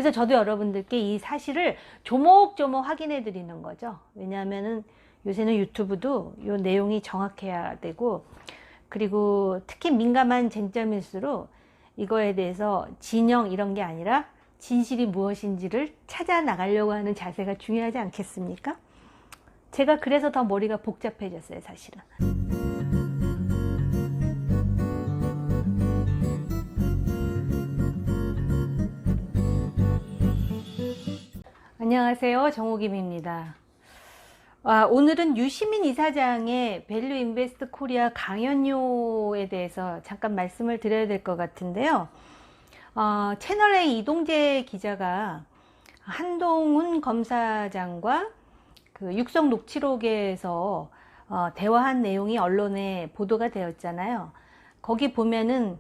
그래서 저도 여러분들께 이 사실을 조목조목 확인해 드리는 거죠. 왜냐하면은 요새는 유튜브도 요 내용이 정확해야 되고, 그리고 특히 민감한 쟁점일수록 이거에 대해서 진영 이런 게 아니라 진실이 무엇인지를 찾아 나가려고 하는 자세가 중요하지 않겠습니까? 제가 그래서 더 머리가 복잡해졌어요, 사실은. 안녕하세요, 정호김입니다. 오늘은 유시민 이사장의 밸류 인베스트 코리아 강연료에 대해서 잠깐 말씀을 드려야 될 것 같은데요. 채널A 이동재 기자가 한동훈 검사장과 그 육성 녹취록에서 대화한 내용이 언론에 보도가 되었잖아요. 거기 보면은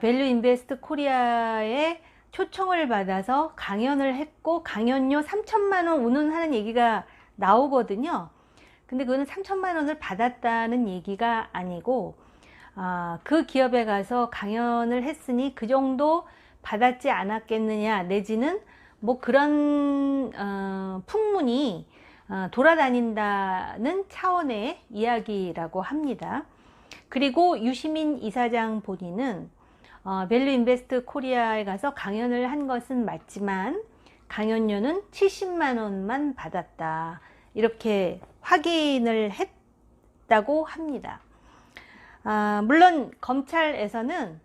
밸류 인베스트 코리아에 초청을 받아서 강연을 했고 강연료 3천만 원 운운하는 얘기가 나오거든요. 근데 그거는 3천만 원을 받았다는 얘기가 아니고 그 기업에 가서 강연을 했으니 그 정도 받았지 않았겠느냐, 내지는 뭐 그런 풍문이 돌아다닌다는 차원의 이야기라고 합니다. 그리고 유시민 이사장 본인은 밸류 인베스트 코리아에 가서 강연을 한 것은 맞지만 강연료는 70만 원만 받았다, 이렇게 확인을 했다고 합니다. 물론 검찰에서는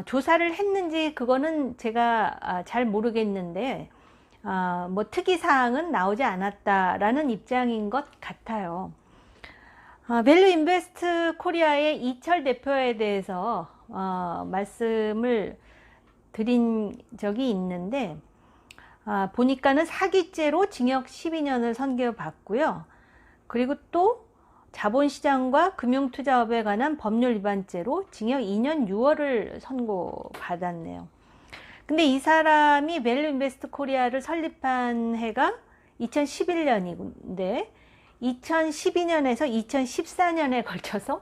조사를 했는지 그거는 제가 잘 모르겠는데 뭐 특이사항은 나오지 않았다라는 입장인 것 같아요. 밸류 인베스트 코리아의 이철 대표에 대해서 말씀을 드린 적이 있는데 보니까는 사기죄로 징역 12년을 선고받고요. 그리고 또 자본시장과 금융투자업에 관한 법률 위반죄로 징역 2년 6월을 선고받았네요. 근데 이 사람이 밸류 인베스트 코리아를 설립한 해가 2011년인데 2012년에서 2014년에 걸쳐서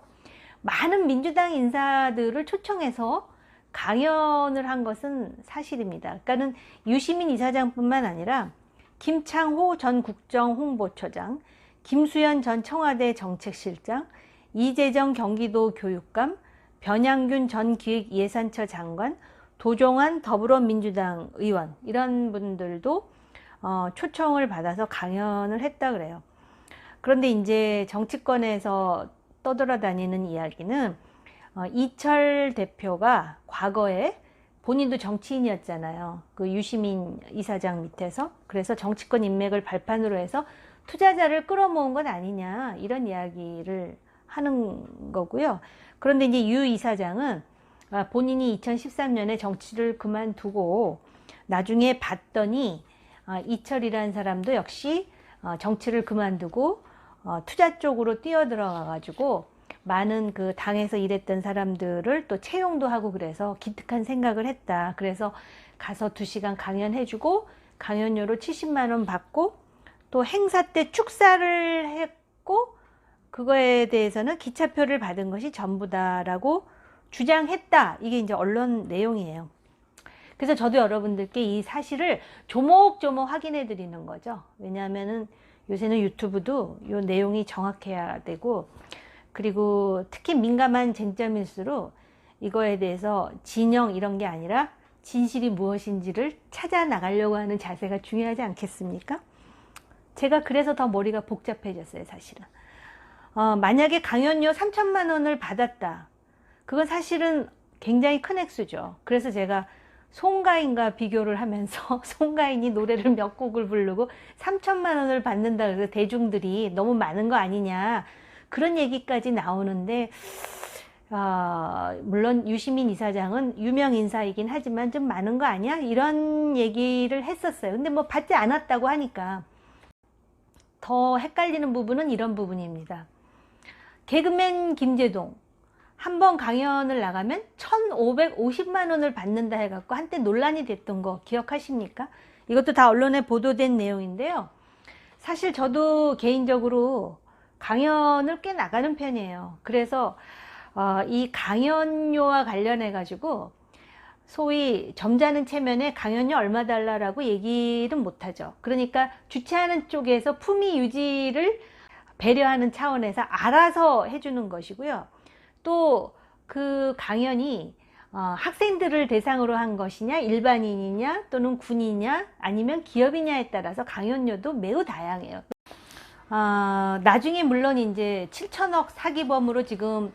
많은 민주당 인사들을 초청해서 강연을 한 것은 사실입니다. 그러니까는 유시민 이사장뿐만 아니라 김창호 전 국정홍보처장, 김수현 전 청와대 정책실장, 이재정 경기도 교육감, 변양균 전 기획예산처 장관, 도종환 더불어민주당 의원, 이런 분들도 초청을 받아서 강연을 했다 그래요. 그런데 이제 정치권에서 떠돌아다니는 이야기는 이철 대표가 과거에 본인도 정치인이었잖아요. 그 유시민 이사장 밑에서. 그래서 정치권 인맥을 발판으로 해서 투자자를 끌어모은 것 아니냐, 이런 이야기를 하는 거고요. 그런데 이제 유 이사장은 본인이 2013년에 정치를 그만두고 나중에 봤더니 이철이라는 사람도 역시 정치를 그만두고 투자 쪽으로 뛰어들어가 가지고 많은 그 당에서 일했던 사람들을 또 채용도 하고, 그래서 기특한 생각을 했다. 그래서 가서 2시간 강연해주고 강연료로 70만 원 받고 또 행사 때 축사를 했고 그거에 대해서는 기차표를 받은 것이 전부다라고 주장했다. 이게 이제 언론 내용이에요. 그래서 저도 여러분들께 이 사실을 조목조목 확인해 드리는 거죠. 왜냐하면은 요새는 유튜브도 요 내용이 정확해야 되고, 그리고 특히 민감한 쟁점일수록 이거에 대해서 진영 이런 게 아니라 진실이 무엇인지를 찾아 나가려고 하는 자세가 중요하지 않겠습니까? 제가 그래서 더 머리가 복잡해졌어요, 사실은. 만약에 강연료 3천만 원을 받았다. 그건 사실은 굉장히 큰 액수죠. 그래서 제가 송가인과 비교를 하면서 송가인이 노래를 몇 곡을 부르고 3천만 원을 받는다 그래서 대중들이 너무 많은 거 아니냐, 그런 얘기까지 나오는데 물론 유시민 이사장은 유명 인사이긴 하지만 좀 많은 거 아니야? 이런 얘기를 했었어요. 근데 뭐 받지 않았다고 하니까 더 헷갈리는 부분은 이런 부분입니다. 개그맨 김제동 한 번 강연을 나가면 1,550만 원을 받는다 해갖고 한때 논란이 됐던 거 기억하십니까? 이것도 다 언론에 보도된 내용인데요. 사실 저도 개인적으로 강연을 꽤 나가는 편이에요. 그래서 이 강연료와 관련해 가지고 소위 점잖은 체면에 강연료 얼마 달라라고 얘기는 못하죠. 그러니까 주최하는 쪽에서 품위 유지를 배려하는 차원에서 알아서 해주는 것이고요. 또 그 강연이 학생들을 대상으로 한 것이냐, 일반인이냐, 또는 군이냐, 아니면 기업이냐에 따라서 강연료도 매우 다양해요. 나중에 물론 이제 7천억 사기범으로 지금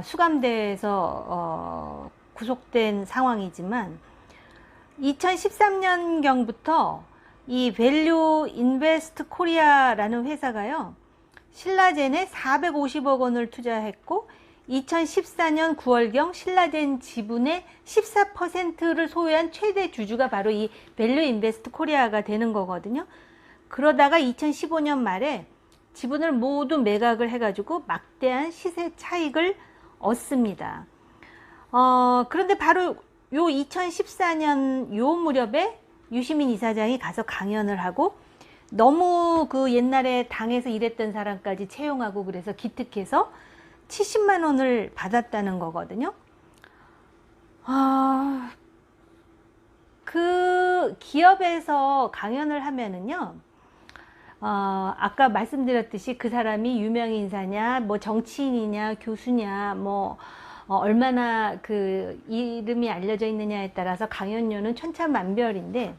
수감돼서 구속된 상황이지만 2013년경부터 이 밸류 인베스트 코리아라는 회사가요, 신라젠에 450억 원을 투자했고 2014년 9월경 신라젠 지분의 14%를 소유한 최대 주주가 바로 이 밸류 인베스트 코리아가 되는 거거든요. 그러다가 2015년 말에 지분을 모두 매각을 해가지고 막대한 시세 차익을 얻습니다. 그런데 바로 요 2014년 요 무렵에 유시민 이사장이 가서 강연을 하고 너무 그 옛날에 당에서 일했던 사람까지 채용하고 그래서 기특해서 70만 원을 받았다는 거거든요. 그 기업에서 강연을 하면은요, 아까 말씀드렸듯이 그 사람이 유명 인사냐, 뭐 정치인이냐, 교수냐, 뭐 얼마나 그 이름이 알려져 있느냐에 따라서 강연료는 천차만별인데,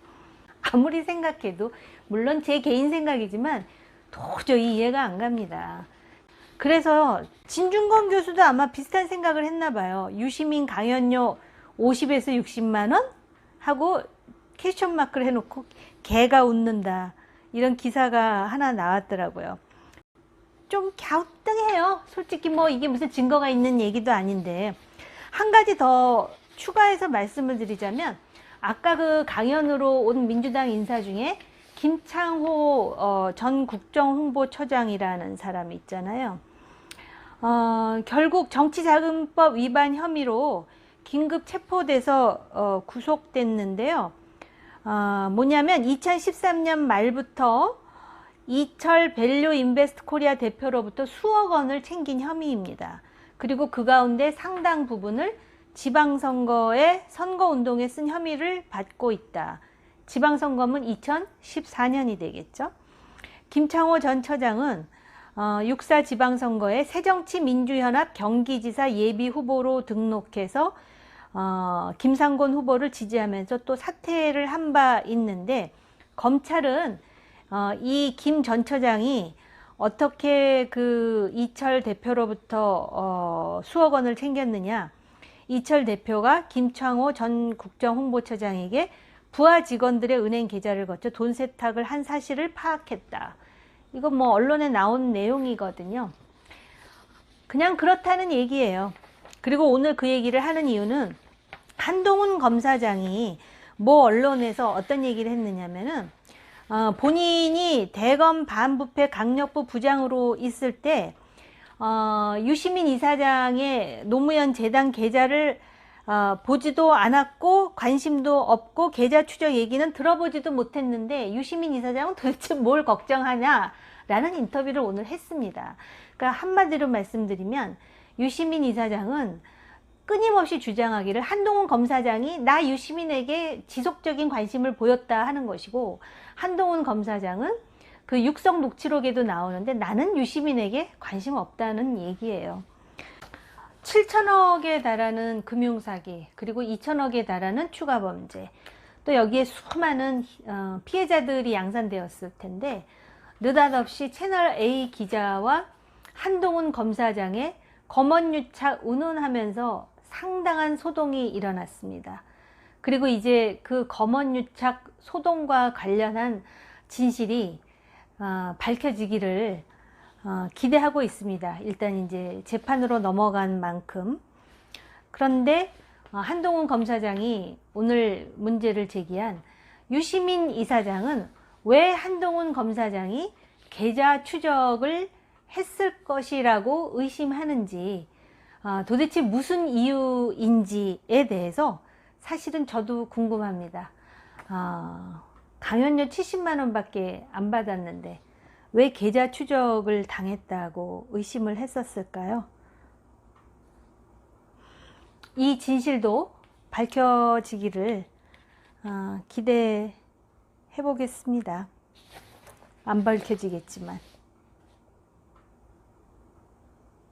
아무리 생각해도 물론 제 개인 생각이지만 도저히 이해가 안 갑니다. 그래서 진중권 교수도 아마 비슷한 생각을 했나 봐요. 유시민 강연료 50에서 60만 원 하고 퀘스천 마크를 해놓고 개가 웃는다, 이런 기사가 하나 나왔더라고요. 좀 갸우뚱해요. 솔직히 뭐 이게 무슨 증거가 있는 얘기도 아닌데. 한 가지 더 추가해서 말씀을 드리자면, 아까 그 강연으로 온 민주당 인사 중에 김창호 전 국정홍보처장이라는 사람이 있잖아요. 결국 정치자금법 위반 혐의로 긴급 체포돼서 구속됐는데요. 뭐냐면 2013년 말부터 이철 밸류 인베스트 코리아 대표로부터 수억 원을 챙긴 혐의입니다. 그리고 그 가운데 상당 부분을 지방선거에 선거운동에 쓴 혐의를 받고 있다. 지방선거면 2014년이 되겠죠. 김창호 전 처장은 6.4 지방선거에 새정치민주연합 경기지사 예비후보로 등록해서 김상곤 후보를 지지하면서 또 사퇴를 한 바 있는데, 검찰은 이 김 전 처장이 어떻게 그 이철 대표로부터 수억 원을 챙겼느냐, 이철 대표가 김창호 전 국정홍보처장에게 부하 직원들의 은행 계좌를 거쳐 돈 세탁을 한 사실을 파악했다. 이거 뭐 언론에 나온 내용이거든요. 그냥 그렇다는 얘기예요. 그리고 오늘 그 얘기를 하는 이유는 한동훈 검사장이 뭐 언론에서 어떤 얘기를 했느냐면은 본인이 대검 반부패 강력부 부장으로 있을 때 유시민 이사장의 노무현 재단 계좌를 보지도 않았고 관심도 없고 계좌 추적 얘기는 들어보지도 못했는데 유시민 이사장은 도대체 뭘 걱정하냐 라는 인터뷰를 오늘 했습니다. 그러니까 한마디로 말씀드리면 유시민 이사장은 끊임없이 주장하기를 한동훈 검사장이 나 유시민에게 지속적인 관심을 보였다 하는 것이고, 한동훈 검사장은 그 육성 녹취록에도 나오는데 나는 유시민에게 관심 없다는 얘기예요. 7천억에 달하는 금융사기, 그리고 2천억에 달하는 추가범죄, 또 여기에 수많은 피해자들이 양산되었을 텐데, 느닷없이 채널A 기자와 한동훈 검사장의 검언유착 운운하면서 상당한 소동이 일어났습니다. 그리고 이제 그 검언유착 소동과 관련한 진실이 밝혀지기를 기대하고 있습니다. 일단 이제 재판으로 넘어간 만큼. 그런데 한동훈 검사장이 오늘 문제를 제기한 유시민 이사장은 왜 한동훈 검사장이 계좌 추적을 했을 것이라고 의심하는지, 도대체 무슨 이유인지에 대해서 사실은 저도 궁금합니다. 강연료 70만 원밖에 안 받았는데 왜 계좌 추적을 당했다고 의심을 했었을까요? 이 진실도 밝혀지기를 기대해 보겠습니다. 안 밝혀지겠지만.